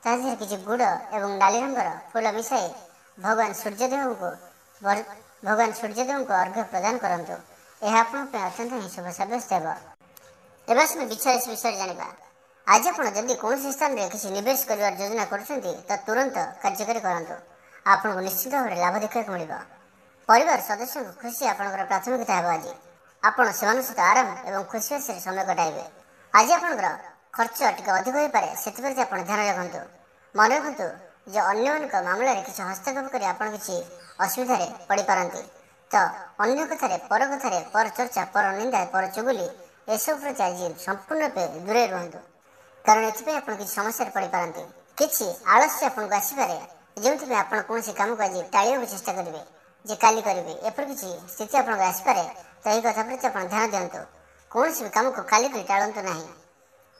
ତା ଦେହରେ କିଛି ଗୁଡ଼ ଏବଂ ନାଲି ରଙ୍ଗର ଫୁଲ ମିଶାଇ ଭଗବାନ ସୂର୍ଯ୍ୟଦେବଙ୍କୁ ଅର୍ଘ୍ୟ ପ୍ରଦାନ କରନ୍ତୁ। ଏହା ଆପଣଙ୍କ ପାଇଁ ଅତ୍ୟନ୍ତ ହିଁ ଶୁଭ ସାବ୍ୟସ୍ତ ହେବ। ଏବେ ଆସନ୍ତୁ ବିଛା ରାଶି ବିଷୟରେ ଜାଣିବା। ଆଜି ଆପଣ ଯଦି କୌଣସି ସ୍ଥାନରେ କିଛି ନିବେଶ କରିବାର ଯୋଜନା କରୁଛନ୍ତି, ତ ତୁରନ୍ତ କାର୍ଯ୍ୟକାରୀ କରନ୍ତୁ। ଆପଣଙ୍କୁ ନିଶ୍ଚିତ ଭାବରେ ଲାଭ ଦେଖିବାକୁ ମିଳିବ। ପରିବାର ସଦସ୍ୟଙ୍କ ଖୁସି ଆପଣଙ୍କର ପ୍ରାଥମିକତା ହେବ। ଆଜି ଆପଣ ସେମାନଙ୍କ ସହିତ ଆରାମ ଏବଂ ଖୁସି ଖୁସିରେ ସମୟ କଟାଇବେ। ଆଜି ଆପଣଙ୍କର ଖର୍ଚ୍ଚ ଟିକେ ଅଧିକ ହୋଇପାରେ, ସେଥିପ୍ରତି ଆପଣ ଧ୍ୟାନ ରଖନ୍ତୁ। ମନେ ରଖନ୍ତୁ ଯେ ଅନ୍ୟମାନଙ୍କ ମାମଲାରେ କିଛି ହସ୍ତକ୍ଷେପ କରି ଆପଣ କିଛି ଅସୁବିଧାରେ ପଡ଼ିପାରନ୍ତି। ତ ଅନ୍ୟ କଥାରେ, ପର ଚର୍ଚ୍ଚା, ପର ନିନ୍ଦା, ପର ଚୁଗୁଲି ଏସବୁ ପ୍ରତି ଆଜି ସମ୍ପୂର୍ଣ୍ଣ ରୂପେ ଦୂରେଇ ରୁହନ୍ତୁ। କାରଣ ଏଥିପାଇଁ ଆପଣ କିଛି ସମସ୍ୟାରେ ପଡ଼ିପାରନ୍ତି। କିଛି ଆଳସ୍ୟ ଆପଣଙ୍କୁ ଆସିପାରେ, ଯେଉଁଥିପାଇଁ ଆପଣ କୌଣସି କାମକୁ ଆଜି ଟାଳିବାକୁ ଚେଷ୍ଟା କରିବେ, ଯେ କାଲି କରିବେ, ଏପରି କିଛି ସ୍ଥିତି ଆପଣଙ୍କୁ ଆସିପାରେ। ତ ଏହି କଥା ପ୍ରତି ଆପଣ ଧ୍ୟାନ ଦିଅନ୍ତୁ। କୌଣସି ବି କାମକୁ କାଲି କରି ଟାଳନ୍ତୁ ନାହିଁ।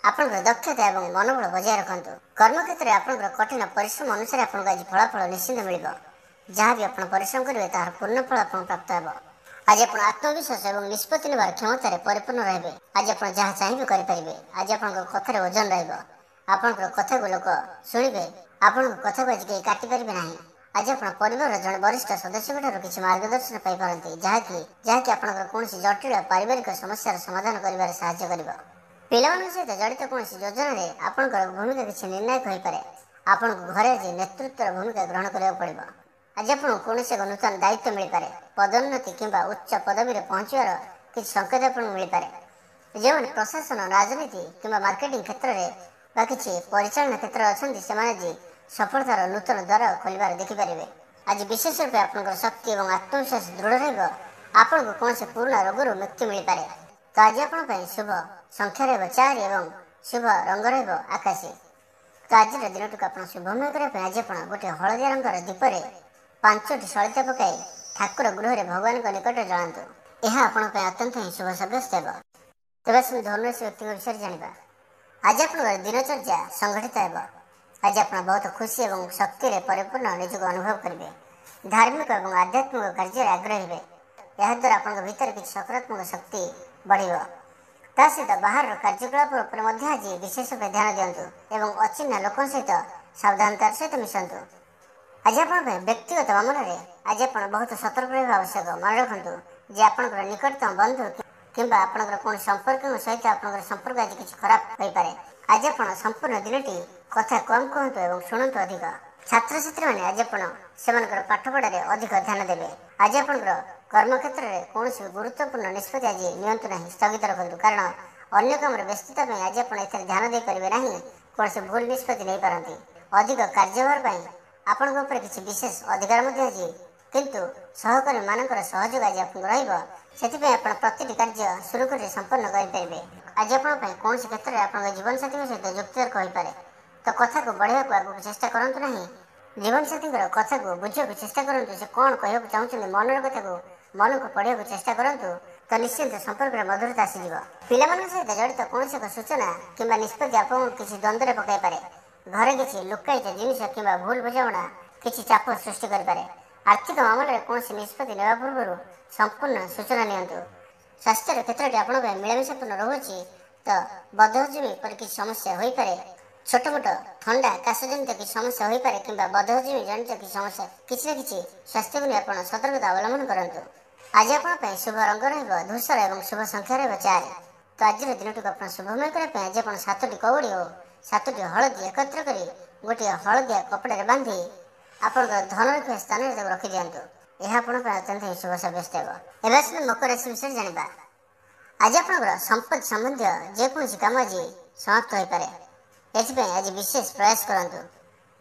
ଆପଣଙ୍କର ଦକ୍ଷତା ଏବଂ ମନୋବଳ ବଜାୟ ରଖନ୍ତୁ। କର୍ମକ୍ଷେତ୍ରରେ ଆପଣଙ୍କର କଠିନ ପରିଶ୍ରମ ଅନୁସାରେ ଆପଣଙ୍କୁ ଆଜି ଫଳାଫଳ ନିଶ୍ଚିନ୍ତ ମିଳିବ। ଯାହା ବି ଆପଣ ପରିଶ୍ରମ କରିବେ ତାହାର ପୂର୍ଣ୍ଣ ଫଳ ଆପଣଙ୍କୁ ପ୍ରାପ୍ତ ହେବ। ଆଜି ଆପଣ ଆତ୍ମବିଶ୍ୱାସ ଏବଂ ନିଷ୍ପତ୍ତି ନେବାର କ୍ଷମତାରେ ପରିପୂର୍ଣ୍ଣ ରହିବେ। ଆଜି ଆପଣ ଯାହା ଚାହିଁବେ କରିପାରିବେ। ଆଜି ଆପଣଙ୍କ କଥାରେ ଓଜନ ରହିବ। ଆପଣଙ୍କର କଥାକୁ ଲୋକ ଶୁଣିବେ। ଆପଣଙ୍କ କଥାକୁ ଆଜି କେହି କାଟିପାରିବେ ନାହିଁ। ଆଜି ଆପଣ ପରିବାରର ଜଣେ ବରିଷ୍ଠ ସଦସ୍ୟଙ୍କଠାରୁ କିଛି ମାର୍ଗଦର୍ଶନ ପାଇପାରନ୍ତି, ଯାହାକି ଆପଣଙ୍କର କୌଣସି ଜଟିଳ ପାରିବାରିକ ସମସ୍ୟାର ସମାଧାନ କରିବାରେ ସାହାଯ୍ୟ କରିବ। ପିଲାମାନଙ୍କ ସହିତ ଜଡ଼ିତ କୌଣସି ଯୋଜନାରେ ଆପଣଙ୍କର ଭୂମିକା କିଛି ନିର୍ଣ୍ଣାୟକ ହୋଇପାରେ। ଆପଣଙ୍କୁ ଘରେ ଆଜି ନେତୃତ୍ୱର ଭୂମିକା ଗ୍ରହଣ କରିବାକୁ ପଡ଼ିବ। ଆଜି ଆପଣଙ୍କୁ କୌଣସି ଏକ ନୂତନ ଦାୟିତ୍ୱ ମିଳିପାରେ। ପଦୋନ୍ନତି କିମ୍ବା ଉଚ୍ଚ ପଦବୀରେ ପହଞ୍ଚିବାର କିଛି ସଂକେତ ଆପଣଙ୍କୁ ମିଳିପାରେ। ଯେଉଁମାନେ ପ୍ରଶାସନ, ରାଜନୀତି କିମ୍ବା ମାର୍କେଟିଂ କ୍ଷେତ୍ରରେ ବା କିଛି ପରିଚାଳନା କ୍ଷେତ୍ରରେ ଅଛନ୍ତି, ସେମାନେ ଆଜି ସଫଳତାର ନୂତନ ଦ୍ୱାର ଖୋଲିବାର ଦେଖିପାରିବେ। ଆଜି ବିଶେଷ ରୂପେ ଆପଣଙ୍କର ଶକ୍ତି ଏବଂ ଆତ୍ମବିଶ୍ୱାସ ଦୃଢ଼ ରହିବ। ଆପଣଙ୍କୁ କୌଣସି ପୁରୁଣା ରୋଗରୁ ମୁକ୍ତି ମିଳିପାରେ। ତ ଆଜି ଆପଣଙ୍କ ପାଇଁ ଶୁଭ ସଂଖ୍ୟା ରହିବ 4 ଏବଂ ଶୁଭ ରଙ୍ଗ ରହିବ ଆକାଶୀ। ତ ଆଜିର ଦିନଟିକୁ ଆପଣ ଶୁଭମୟ କରିବା ପାଇଁ ଆଜି ଆପଣ ଗୋଟିଏ ହଳଦିଆ ରଙ୍ଗର ଦୀପରେ 5ଟି ସଳିତା ପକାଇ ଠାକୁର ଗୃହରେ ଭଗବାନଙ୍କ ନିକଟରେ ଜଳାନ୍ତୁ। ଏହା ଆପଣଙ୍କ ପାଇଁ ଅତ୍ୟନ୍ତ ହିଁ ଶୁଭ ସାବ୍ୟସ୍ତ ହେବ। ତେବେ ଆସନ୍ତୁ ଧନୁରାଶି ବ୍ୟକ୍ତିଙ୍କ ବିଷୟରେ ଜାଣିବା। ଆଜି ଆପଣଙ୍କର ଦିନଚର୍ଯ୍ୟା ସଂଗଠିତ ହେବ। ଆଜି ଆପଣ ବହୁତ ଖୁସି ଏବଂ ଶକ୍ତିରେ ପରିପୂର୍ଣ୍ଣ ନିଜକୁ ଅନୁଭବ କରିବେ। ଧାର୍ମିକ ଏବଂ ଆଧ୍ୟାତ୍ମିକ କାର୍ଯ୍ୟରେ ଆଗ୍ରହୀ ହେବେ। ଏହାଦ୍ୱାରା ଆପଣଙ୍କ ଭିତରେ କିଛି ସକାରାତ୍ମକ ଶକ୍ତି ବଢ଼ିବ। ତା ସହିତ ବାହାରର କାର୍ଯ୍ୟକଳାପ ଉପରେ ମଧ୍ୟ ଆଜି ବିଶେଷ ରୂପେ ଧ୍ୟାନ ଦିଅନ୍ତୁ ଏବଂ ଅଚିହ୍ନା ଲୋକଙ୍କ ସହିତ ସାବଧାନତାର ସହିତ ମିଶନ୍ତୁ। ଆଜି ଆପଣଙ୍କ ପାଇଁ ବ୍ୟକ୍ତିଗତ ମାମଲାରେ ଆଜି ଆପଣ ବହୁତ ସତର୍କ ରହିବା ଆବଶ୍ୟକ। ମନେ ରଖନ୍ତୁ ଯେ ଆପଣଙ୍କର ନିକଟତମ ବନ୍ଧୁ କିମ୍ବା ଆପଣଙ୍କର କୌଣସି ସମ୍ପର୍କଙ୍କ ସହିତ ଆପଣଙ୍କର ସମ୍ପର୍କ ଆଜି କିଛି ଖରାପ ହୋଇପାରେ। ଆଜି ଆପଣ ସମ୍ପୂର୍ଣ୍ଣ ଦିନଟି କଥା କମ୍ କୁହନ୍ତୁ ଏବଂ ଶୁଣନ୍ତୁ ଅଧିକ। ଛାତ୍ରଛାତ୍ରୀମାନେ ଆଜି ଆପଣ ସେମାନଙ୍କର ପାଠପଢ଼ାରେ ଅଧିକ ଧ୍ୟାନ ଦେବେ। ଆଜି ଆପଣଙ୍କର କର୍ମକ୍ଷେତ୍ରରେ କୌଣସି ଗୁରୁତ୍ୱପୂର୍ଣ୍ଣ ନିଷ୍ପତ୍ତି ଆଜି ନିଅନ୍ତୁ ନାହିଁ, ସ୍ଥଗିତ ରଖନ୍ତୁ। କାରଣ ଅନ୍ୟ କାମରେ ବ୍ୟସ୍ତତା ପାଇଁ ଆଜି ଆପଣ ଏଥିରେ ଧ୍ୟାନ ଦେଇପାରିବେ ନାହିଁ। କୌଣସି ଭୁଲ ନିଷ୍ପତ୍ତି ନେଇପାରନ୍ତି। ଅଧିକ କାର୍ଯ୍ୟଭାର ପାଇଁ ଆପଣଙ୍କ ଉପରେ କିଛି ବିଶେଷ ଅଧିକାର ମଧ୍ୟ ଅଛି, କିନ୍ତୁ ସହକର୍ମୀମାନଙ୍କର ସହଯୋଗ ଆଜି ଆପଣଙ୍କୁ ରହିବ। ସେଥିପାଇଁ ଆପଣ ପ୍ରତିଟି କାର୍ଯ୍ୟ ସୁରୁଖୁରୁରେ ସମ୍ପନ୍ନ କରିପାରିବେ। ଆଜି ଆପଣଙ୍କ ପାଇଁ କୌଣସି କ୍ଷେତ୍ରରେ ଆପଣଙ୍କ ଜୀବନସାଥୀଙ୍କ ସହିତ ଯୁକ୍ତିତର୍କ ହୋଇପାରେ। ତ କଥାକୁ ବଢ଼ାଇବାକୁ ଆଗକୁ ଚେଷ୍ଟା କରନ୍ତୁ ନାହିଁ। ଜୀବନସାଥୀଙ୍କର କଥାକୁ ବୁଝିବାକୁ ଚେଷ୍ଟା କରନ୍ତୁ। ସେ କ'ଣ କହିବାକୁ ଚାହୁଁଛନ୍ତି, ମନର କଥାକୁ ମନକୁ ପଢ଼ିବାକୁ ଚେଷ୍ଟା କରନ୍ତୁ। ତ ନିଶ୍ଚିନ୍ତ ସମ୍ପର୍କରେ ମଧୁରତା ଆସିଯିବ। ପିଲାମାନଙ୍କ ସହିତ ଜଡ଼ିତ କୌଣସି ଏକ ସୂଚନା କିମ୍ବା ନିଷ୍ପତ୍ତି ଆପଣଙ୍କୁ କିଛି ଦ୍ୱନ୍ଦ୍ୱରେ ପକାଇପାରେ। ଘରେ କିଛି ଲୁକାୟିତ ଜିନିଷ କିମ୍ବା ଭୁଲ ବୁଝାମଣା କିଛି ଚାପ ସୃଷ୍ଟି କରିପାରେ। ଆର୍ଥିକ ମାମଲାରେ କୌଣସି ନିଷ୍ପତ୍ତି ନେବା ପୂର୍ବରୁ ସମ୍ପୂର୍ଣ୍ଣ ସୂଚନା ନିଅନ୍ତୁ। ସ୍ୱାସ୍ଥ୍ୟର କ୍ଷେତ୍ରଟି ଆପଣଙ୍କ ପାଇଁ ମିଳାମିଶାପୂର୍ଣ୍ଣ ରହୁଅଛି। ତ ବଦହଜମି ପରି କିଛି ସମସ୍ୟା ହୋଇପାରେ। ଛୋଟମୋଟ ଥଣ୍ଡା କାଶ ଜନିତ କିଛି ସମସ୍ୟା ହୋଇପାରେ କିମ୍ବା ବଦହଜମି ଜନିତ କିଛି ସମସ୍ୟା, କିଛି ନା କିଛି ସ୍ୱାସ୍ଥ୍ୟକୁ ନେଇ ଆପଣ ସତର୍କତା ଅବଲମ୍ବନ କରନ୍ତୁ। ଆଜି ଆପଣଙ୍କ ପାଇଁ ଶୁଭ ରଙ୍ଗ ରହିବ ଧୂସର ଏବଂ ଶୁଭ ସଂଖ୍ୟା ରହିବ 4। ତ ଆଜିର ଦିନଟିକୁ ଆପଣ ଶୁଭମୟ କରିବା ପାଇଁ ଆଜି ଆପଣ 7ଟି କଉଡ଼ି ଓ 7ଟି ହଳଦୀ ଏକତ୍ର କରି ଗୋଟିଏ ହଳଦିଆ କପଡ଼ାରେ ବାନ୍ଧି ଆପଣଙ୍କର ଧନ ରଖିବା ସ୍ଥାନରେ ତାକୁ ରଖିଦିଅନ୍ତୁ। ଏହା ଆପଣଙ୍କ ପାଇଁ ଅତ୍ୟନ୍ତ ହିଁ ଶୁଭ ସାବ୍ୟସ୍ତ ହେବ। ଏବେ ଆସନ୍ତୁ ମକର ରାଶି ବିଷୟରେ ଜାଣିବା। ଆଜି ଆପଣଙ୍କର ସମ୍ପତ୍ତି ସମ୍ବନ୍ଧୀୟ ଯେକୌଣସି କାମ ଆଜି ସମାପ୍ତ ହୋଇପାରେ। ଏଥିପାଇଁ ଆଜି ବିଶେଷ ପ୍ରୟାସ କରନ୍ତୁ।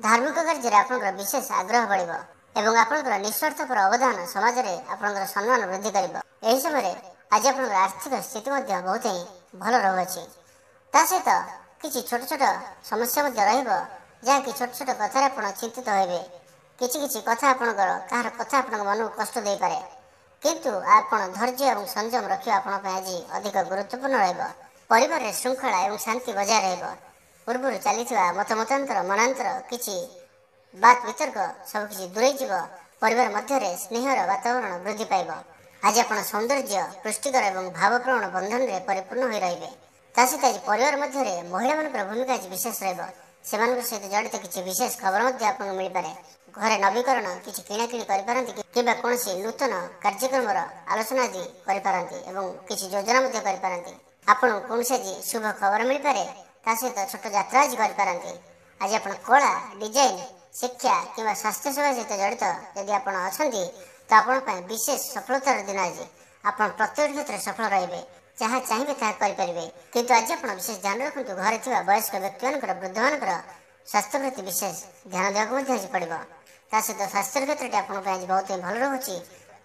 ଧାର୍ମିକ କାର୍ଯ୍ୟରେ ଆପଣଙ୍କର ବିଶେଷ ଆଗ୍ରହ ବଢ଼ିବ ଏବଂ ଆପଣଙ୍କର ନିଃସ୍ୱାର୍ଥପର ଅବଦାନ ସମାଜରେ ଆପଣଙ୍କର ସମ୍ମାନ ବୃଦ୍ଧି କରିବ। ଏହି ସମୟରେ ଆଜି ଆପଣଙ୍କର ଆର୍ଥିକ ସ୍ଥିତି ମଧ୍ୟ ବହୁତ ହିଁ ଭଲ ରହୁଅଛି। ତା ସହିତ କିଛି ଛୋଟ ଛୋଟ ସମସ୍ୟା ମଧ୍ୟ ରହିବ, ଯାହାକି ଛୋଟ ଛୋଟ କଥାରେ ଆପଣ ଚିନ୍ତିତ ହେବେ। କିଛି କଥା ଆପଣଙ୍କର କାହାର କଥା ଆପଣଙ୍କ ମନକୁ କଷ୍ଟ ଦେଇପାରେ, କିନ୍ତୁ ଆପଣ ଧୈର୍ଯ୍ୟ ଏବଂ ସଂଯମ ରଖିବା ଆପଣଙ୍କ ପାଇଁ ଆଜି ଅଧିକ ଗୁରୁତ୍ୱପୂର୍ଣ୍ଣ ରହିବ। ପରିବାରରେ ଶୃଙ୍ଖଳା ଏବଂ ଶାନ୍ତି ବଜାୟ ରହିବ। ପୂର୍ବରୁ ଚାଲିଥିବା ମତାନ୍ତର ମନାନ୍ତର କିଛି ବାଦ ବିତର୍କ ସବୁକିଛି ଦୂରେଇଯିବ। ପରିବାର ମଧ୍ୟରେ ସ୍ନେହର ବାତାବରଣ ବୃଦ୍ଧି ପାଇବ। ଆଜି ଆପଣ ସୌନ୍ଦର୍ଯ୍ୟ, ପୁଷ୍ଟିକର ଏବଂ ଭାବପ୍ରବଣ ବନ୍ଧନରେ ପରିପୂର୍ଣ୍ଣ ହୋଇ ରହିବେ। ତା ସହିତ ଆଜି ପରିବାର ମଧ୍ୟରେ ମହିଳାମାନଙ୍କର ଭୂମିକା ଆଜି ବିଶେଷ ରହିବ। ସେମାନଙ୍କ ସହିତ ଜଡ଼ିତ କିଛି ବିଶେଷ ଖବର ମଧ୍ୟ ଆପଣଙ୍କୁ ମିଳିପାରେ। ଘରେ ନବୀକରଣ କିଛି କିଣାକିଣି କରିପାରନ୍ତି କିମ୍ବା କୌଣସି ନୂତନ କାର୍ଯ୍ୟକ୍ରମର ଆଲୋଚନା ଆଜି କରିପାରନ୍ତି ଏବଂ କିଛି ଯୋଜନା ମଧ୍ୟ କରିପାରନ୍ତି। ଆପଣଙ୍କୁ କୌଣସି ଆଜି ଶୁଭ ଖବର ମିଳିପାରେ। ତା ସହିତ ଛୋଟ ଯାତ୍ରା ଆଜି କରିପାରନ୍ତି। ଆଜି ଆପଣ କଳା, ଡିଜାଇନ, ଶିକ୍ଷା କିମ୍ବା ସ୍ୱାସ୍ଥ୍ୟସେବା ସହିତ ଜଡ଼ିତ ଯଦି ଆପଣ ଅଛନ୍ତି, ତ ଆପଣଙ୍କ ପାଇଁ ବିଶେଷ ସଫଳତାର ଦିନ ଆଜି। ଆପଣ ପ୍ରତ୍ୟେକ କ୍ଷେତ୍ରରେ ସଫଳ ରହିବେ। ଯାହା ଚାହିଁବେ ତାହା କରିପାରିବେ। କିନ୍ତୁ ଆଜି ଆପଣ ବିଶେଷ ଧ୍ୟାନ ରଖନ୍ତୁ, ଘରେ ଥିବା ବୟସ୍କ ବ୍ୟକ୍ତିମାନଙ୍କର, ବୃଦ୍ଧମାନଙ୍କର ସ୍ୱାସ୍ଥ୍ୟ ପ୍ରତି ବିଶେଷ ଧ୍ୟାନ ଦେବାକୁ ମଧ୍ୟ ଆଜି ପଡ଼ିବ। ତା ସହିତ ସ୍ୱାସ୍ଥ୍ୟର କ୍ଷେତ୍ରଟି ଆପଣଙ୍କ ପାଇଁ ଆଜି ବହୁତ ହିଁ ଭଲ ରହୁଛି।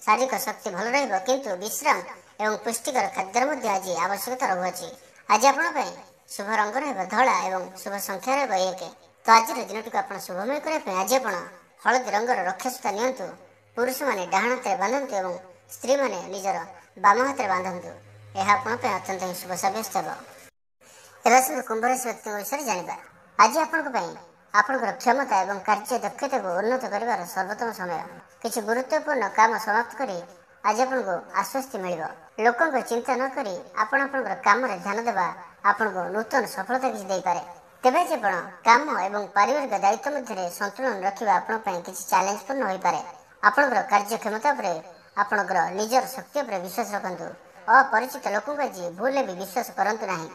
ଶାରୀରିକ ଶକ୍ତି ଭଲ ରହିବ, କିନ୍ତୁ ବିଶ୍ରାମ ଏବଂ ପୁଷ୍ଟିକର ଖାଦ୍ୟର ମଧ୍ୟ ଆଜି ଆବଶ୍ୟକତା ରହୁଅଛି। ଆଜି ଆପଣଙ୍କ ପାଇଁ ଶୁଭ ରଙ୍ଗ ରହିବ ଧଳା ଏବଂ ଶୁଭ ସଂଖ୍ୟା ରହିବ 1। ତ ଆଜିର ଦିନଟିକୁ ଆପଣ ଶୁଭମୟ କରିବା ପାଇଁ ଆଜି ଆପଣ ହଳଦୀ ରଙ୍ଗର ରକ୍ଷାସୂତା ନିଅନ୍ତୁ ପୁରୁଷମାନେ ଡାହାଣ ହାତରେ ବାନ୍ଧନ୍ତୁ ଏବଂ ସ୍ତ୍ରୀମାନେ ନିଜର ବାମ ହାତରେ ବାନ୍ଧନ୍ତୁ। ଏହା ଆପଣଙ୍କ ପାଇଁ ଅତ୍ୟନ୍ତ ହିଁ ଶୁଭ ସାବ୍ୟସ୍ତ ହେବ। ଏବେ ଆସନ୍ତୁ କୁମ୍ଭ ରାଶି ବ୍ୟକ୍ତିଙ୍କ ବିଷୟରେ ଜାଣିବା। ଆଜି ଆପଣଙ୍କ ପାଇଁ ଆପଣଙ୍କର କ୍ଷମତା ଏବଂ କାର୍ଯ୍ୟ ଦକ୍ଷତାକୁ ଉନ୍ନତ କରିବାର ସର୍ବୋତ୍ତମ ସମୟ। କିଛି ଗୁରୁତ୍ୱପୂର୍ଣ୍ଣ କାମ ସମାପ୍ତ କରି ଆଜି ଆପଣଙ୍କୁ ଆଶ୍ୱସ୍ତି ମିଳିବ। ଲୋକଙ୍କ ଚିନ୍ତା ନ କରି ଆପଣ ଆପଣଙ୍କର କାମରେ ଧ୍ୟାନ ଦେବା ଆପଣଙ୍କୁ ନୂତନ ସଫଳତା କିଛି ଦେଇପାରେ। ତେବେ ଆଜି ଆପଣ କାମ ଏବଂ ପାରିବାରିକ ଦାୟିତ୍ୱ ମଧ୍ୟରେ ସନ୍ତୁଳନ ରଖିବା ଆପଣଙ୍କ ପାଇଁ କିଛି ଚ୍ୟାଲେଞ୍ଜପୂର୍ଣ୍ଣ ହୋଇପାରେ। ଆପଣଙ୍କର କାର୍ଯ୍ୟକ୍ଷମତା ଉପରେ ଆପଣଙ୍କର ନିଜର ଶକ୍ତି ଉପରେ ବିଶ୍ୱାସ ରଖନ୍ତୁ। ଅପରିଚିତ ଲୋକଙ୍କୁ ଆଜି ଭୁଲରେ ବି ବିଶ୍ୱାସ କରନ୍ତୁ ନାହିଁ,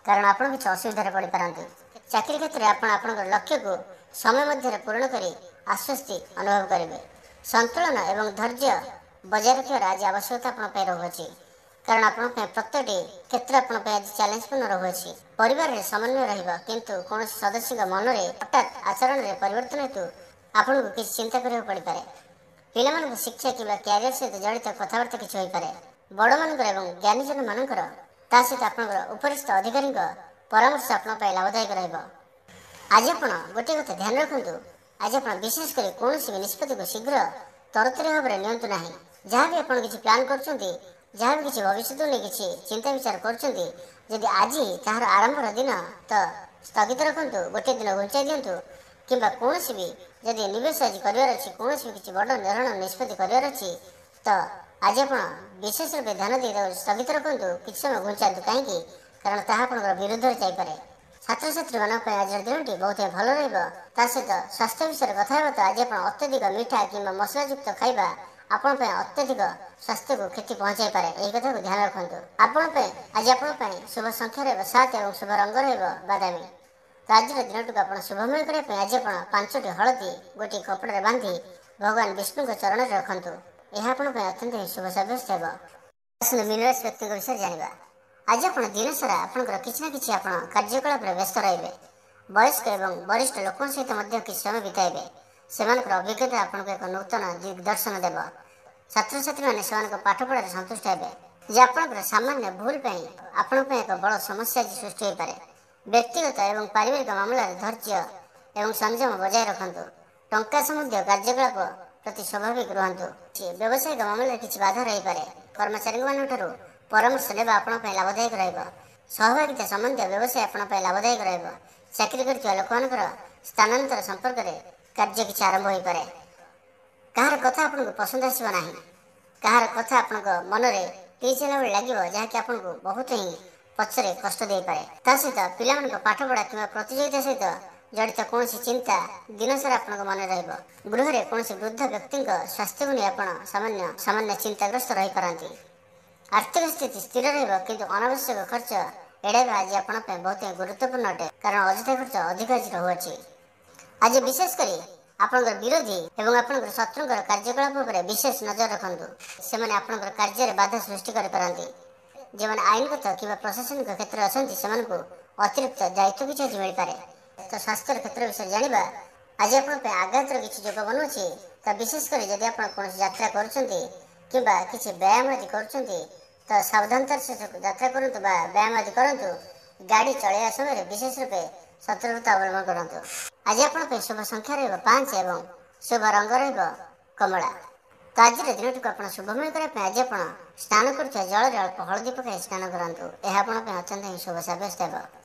କାରଣ ଆପଣ କିଛି ଅସୁବିଧାରେ ପଡ଼ିପାରନ୍ତି। ଚାକିରି କ୍ଷେତ୍ରରେ ଆପଣ ଆପଣଙ୍କର ଲକ୍ଷ୍ୟକୁ ସମୟ ମଧ୍ୟରେ ପୂରଣ କରି ଆଶ୍ୱସ୍ତି ଅନୁଭବ କରିବେ। ସନ୍ତୁଳନ ଏବଂ ଧୈର୍ଯ୍ୟ ବଜାୟ ରଖିବାର ଆଜି ଆବଶ୍ୟକତା ଆପଣଙ୍କ ପାଇଁ ରହୁଅଛି, କାରଣ ଆପଣଙ୍କ ପାଇଁ ପ୍ରତ୍ୟେକଟି କ୍ଷେତ୍ର ଆପଣଙ୍କ ପାଇଁ ଆଜି ଚ୍ୟାଲେଞ୍ଜପୂର୍ଣ୍ଣ ରହୁଅଛି। ପରିବାରରେ ସମନ୍ୱୟ ରହିବ, କିନ୍ତୁ କୌଣସି ସଦସ୍ୟଙ୍କ ମନରେ ହଠାତ୍ ଆଚରଣରେ ପରିବର୍ତ୍ତନ ହେତୁ ଆପଣଙ୍କୁ କିଛି ଚିନ୍ତା କରିବାକୁ ପଡ଼ିପାରେ। ପିଲାମାନଙ୍କ ଶିକ୍ଷା କିମ୍ବା କ୍ୟାରିୟର ସହିତ ଜଡ଼ିତ କଥାବାର୍ତ୍ତା କିଛି ହୋଇପାରେ। ବଡ଼ମାନଙ୍କର ଏବଂ ଜ୍ଞାନୀଜନମାନଙ୍କର ତା ସହିତ ଆପଣଙ୍କର ଉପରିସ୍ଥ ଅଧିକାରୀଙ୍କ ପରାମର୍ଶ ଆପଣଙ୍କ ପାଇଁ ଲାଭଦାୟକ ରହିବ। ଆଜି ଆପଣ ଗୋଟିଏ କଥା ଧ୍ୟାନ ରଖନ୍ତୁ, ଆଜି ଆପଣ ବିଶେଷ କରି କୌଣସି ବି ନିଷ୍ପତ୍ତିକୁ ଶୀଘ୍ର ତରତରିଆ ଭାବରେ ନିଅନ୍ତୁ ନାହିଁ। ଯାହା ବି ଆପଣ କିଛି ପ୍ଲାନ୍ କରୁଛନ୍ତି, ଯାହା ବି କିଛି ଭବିଷ୍ୟତକୁ ନେଇ କିଛି ଚିନ୍ତା ବିଚାର କରୁଛନ୍ତି, ଯଦି ଆଜି ତାହାର ଆରମ୍ଭର ଦିନ ତ ସ୍ଥଗିତ ରଖନ୍ତୁ, ଗୋଟିଏ ଦିନ ଘୁଞ୍ଚାଇ ଦିଅନ୍ତୁ। କିମ୍ବା କୌଣସି ବି ଯଦି ନିବେଶ ଆଜି କରିବାର ଅଛି, କୌଣସି ବି କିଛି ବଡ଼ ନିର୍ଣ୍ଣୟ ନିଷ୍ପତ୍ତି କରିବାର ଅଛି, ତ ଆଜି ଆପଣ ବିଶେଷ ରୂପେ ଧ୍ୟାନ ଦେଇ ତାକୁ ସ୍ଥଗିତ ରଖନ୍ତୁ, କିଛି ସମୟ ଘୁଞ୍ଚାନ୍ତୁ। କାହିଁକି? କାରଣ ତାହା ଆପଣଙ୍କର ବିରୁଦ୍ଧରେ ଯାଇପାରେ। ଛାତ୍ରଛାତ୍ରୀମାନଙ୍କ ପାଇଁ ଆଜିର ଦିନଟି ବହୁତ ଭଲ ରହିବ। ତା ସହିତ ସ୍ୱାସ୍ଥ୍ୟ ବିଷୟରେ କଥା ହେବା ତ ଆଜି ଆପଣ ଅତ୍ୟଧିକ ମିଠା କିମ୍ବା ମସଲାଯୁକ୍ତ ଖାଇବା ଆପଣଙ୍କ ପାଇଁ ଅତ୍ୟଧିକ ସ୍ୱାସ୍ଥ୍ୟକୁ କ୍ଷତି ପହଞ୍ଚାଇପାରେ। ଏହି କଥାକୁ ଧ୍ୟାନ ରଖନ୍ତୁ। ଆପଣଙ୍କ ପାଇଁ ଶୁଭ ସଂଖ୍ୟା ରହିବ 7 ଏବଂ ଶୁଭ ରଙ୍ଗ ରହିବ ବାଦାମୀ। ତ ଆଜିର ଦିନଟିକୁ ଆପଣ ଶୁଭମୟ କରିବା ପାଇଁ ଆଜି ଆପଣ 5ଟି ହଳଦୀ ଗୋଟିଏ କପଡ଼ାରେ ବାନ୍ଧି ଭଗବାନ ବିଷ୍ଣୁଙ୍କ ଚରଣରେ ରଖନ୍ତୁ। ଏହା ଆପଣଙ୍କ ପାଇଁ ଅତ୍ୟନ୍ତ ଶୁଭ ସାବ୍ୟସ୍ତ ହେବ। ଆସନ୍ତୁ ମୀନ ରାଶି ବ୍ୟକ୍ତିଙ୍କ ବିଷୟରେ ଜାଣିବା। ଆଜି ଆପଣ ଦିନସାରା ଆପଣଙ୍କର କିଛି ନା କିଛି ଆପଣ କାର୍ଯ୍ୟକଳାପରେ ବ୍ୟସ୍ତ ରହିବେ। ବୟସ୍କ ଏବଂ ବରିଷ୍ଠ ଲୋକଙ୍କ ସହିତ ମଧ୍ୟ କିଛି ସମୟ ବିତାଇବେ। ସେମାନଙ୍କର ଅଭିଜ୍ଞତା ଆପଣଙ୍କୁ ଏକ ନୂତନ ଦିଗ୍ଦର୍ଶନ ଦେବ। ଛାତ୍ରଛାତ୍ରୀମାନେ ସେମାନଙ୍କ ପାଠପଢ଼ାରେ ସନ୍ତୁଷ୍ଟ ହେବେ ଯେ ଆପଣଙ୍କର ସାମାନ୍ୟ ଭୁଲ ପାଇଁ ଆପଣଙ୍କ ପାଇଁ ଏକ ବଡ଼ ସମସ୍ୟା ଆଜି ସୃଷ୍ଟି ହୋଇପାରେ। ବ୍ୟକ୍ତିଗତ ଏବଂ ପାରିବାରିକ ମାମଲାରେ ଧୈର୍ଯ୍ୟ ଏବଂ ସଂଯମ ବଜାୟ ରଖନ୍ତୁ। ଟଙ୍କା ସମ୍ବନ୍ଧୀୟ କାର୍ଯ୍ୟକଳାପ ପ୍ରତି ସ୍ୱାଭାବିକ ରୁହନ୍ତୁ। ବ୍ୟବସାୟିକ ମାମଲାରେ କିଛି ବାଧା ରହିପାରେ। କର୍ମଚାରୀମାନଙ୍କଠାରୁ ପରାମର୍ଶ ନେବା ଆପଣଙ୍କ ପାଇଁ ଲାଭଦାୟକ ରହିବ। ସହଭାଗିତା ସମ୍ବନ୍ଧୀୟ ବ୍ୟବସାୟ ଆପଣଙ୍କ ପାଇଁ ଲାଭଦାୟକ ରହିବ। ଚାକିରି କରୁଥିବା ଲୋକମାନଙ୍କର ସ୍ଥାନାନ୍ତର ସମ୍ପର୍କରେ କାର୍ଯ୍ୟ କିଛି ଆରମ୍ଭ ହୋଇପାରେ। କାହାର କଥା ଆପଣଙ୍କୁ ପସନ୍ଦ ଆସିବ ନାହିଁ। କାହାର କଥା ଆପଣଙ୍କ ମନରେ ପିଚ୍ ହେଲା ଭଳି ଲାଗିବ, ଯାହାକି ଆପଣଙ୍କୁ ବହୁତ ହିଁ ପଛରେ କଷ୍ଟ ଦେଇପାରେ। ତା ସହିତ ପିଲାମାନଙ୍କ ପାଠପଢ଼ା କିମ୍ବା ପ୍ରତିଯୋଗିତା ସହିତ ଜଡ଼ିତ କୌଣସି ଚିନ୍ତା ଦିନସାରା ଆପଣଙ୍କ ମନରେ ରହିବ। ଗୃହରେ କୌଣସି ବୃଦ୍ଧ ବ୍ୟକ୍ତିଙ୍କ ସ୍ୱାସ୍ଥ୍ୟକୁ ନେଇ ଆପଣ ସାମାନ୍ୟ ଚିନ୍ତାଗ୍ରସ୍ତ ରହିପାରନ୍ତି। ଆର୍ଥିକ ସ୍ଥିତି ସ୍ଥିର ରହିବ, କିନ୍ତୁ ଅନାବଶ୍ୟକ ଖର୍ଚ୍ଚ ଏଡ଼ାଇବା ଆଜି ଆପଣଙ୍କ ପାଇଁ ବହୁତ ଗୁରୁତ୍ୱପୂର୍ଣ୍ଣ ଅଟେ, କାରଣ ଅଯଥା ଖର୍ଚ୍ଚ ଅଧିକ ଆଜି ରହୁଅଛି। ଆଜି ବିଶେଷ କରି ଆପଣଙ୍କର ବିରୋଧୀ ଏବଂ ଆପଣଙ୍କର ଶତ୍ରୁଙ୍କର କାର୍ଯ୍ୟକଳାପ ଉପରେ ବିଶେଷ ନଜର ରଖନ୍ତୁ। ସେମାନେ ଆପଣଙ୍କର କାର୍ଯ୍ୟରେ ବାଧା ସୃଷ୍ଟି କରିପାରନ୍ତି। ଯେଉଁମାନେ ଆଇନଗତ କିମ୍ବା ପ୍ରଶାସନିକ କ୍ଷେତ୍ରରେ ଅଛନ୍ତି, ସେମାନଙ୍କୁ ଅତିରିକ୍ତ ଦାୟିତ୍ୱ କିଛି ଆଜି ମିଳିପାରେ। ତ ସ୍ୱାସ୍ଥ୍ୟର କ୍ଷେତ୍ର ବିଷୟରେ ଜାଣିବା। ଆଜି ଆପଣଙ୍କ ପାଇଁ ଆଘାତର କିଛି ଯୋଗ ବନୁଅଛି। ତ ବିଶେଷ କରି ଯଦି ଆପଣ କୌଣସି ଯାତ୍ରା କରୁଛନ୍ତି କିମ୍ବା କିଛି ବ୍ୟାୟାମ ଆଦି କରୁଛନ୍ତି, ତ ସାବଧାନତାର ସହିତ ଯାତ୍ରା କରନ୍ତୁ ବା ବ୍ୟାୟାମ ଆଦି କରନ୍ତୁ। ଗାଡ଼ି ଚଳାଇବା ସମୟରେ ବିଶେଷ ରୂପେ ସତର୍କତା ଅବଲମ୍ବନ କରନ୍ତୁ। ଆଜି ଆପଣଙ୍କ ପାଇଁ ଶୁଭ ସଂଖ୍ୟା ରହିବ 5 ଏବଂ ଶୁଭ ରଙ୍ଗ ରହିବ କମଳା। ତ ଆଜିର ଦିନଟିକୁ ଆପଣ ଶୁଭମୟ କରିବା ପାଇଁ ଆଜି ଆପଣ ସ୍ନାନ କରୁଥିବା ଜଳରେ ଅଳ୍ପ ହଳଦୀ ପକାଇ ସ୍ନାନ କରନ୍ତୁ। ଏହା ଆପଣଙ୍କ ପାଇଁ ଅତ୍ୟନ୍ତ ହିଁ ଶୁଭ ସାବ୍ୟସ୍ତ ହେବ।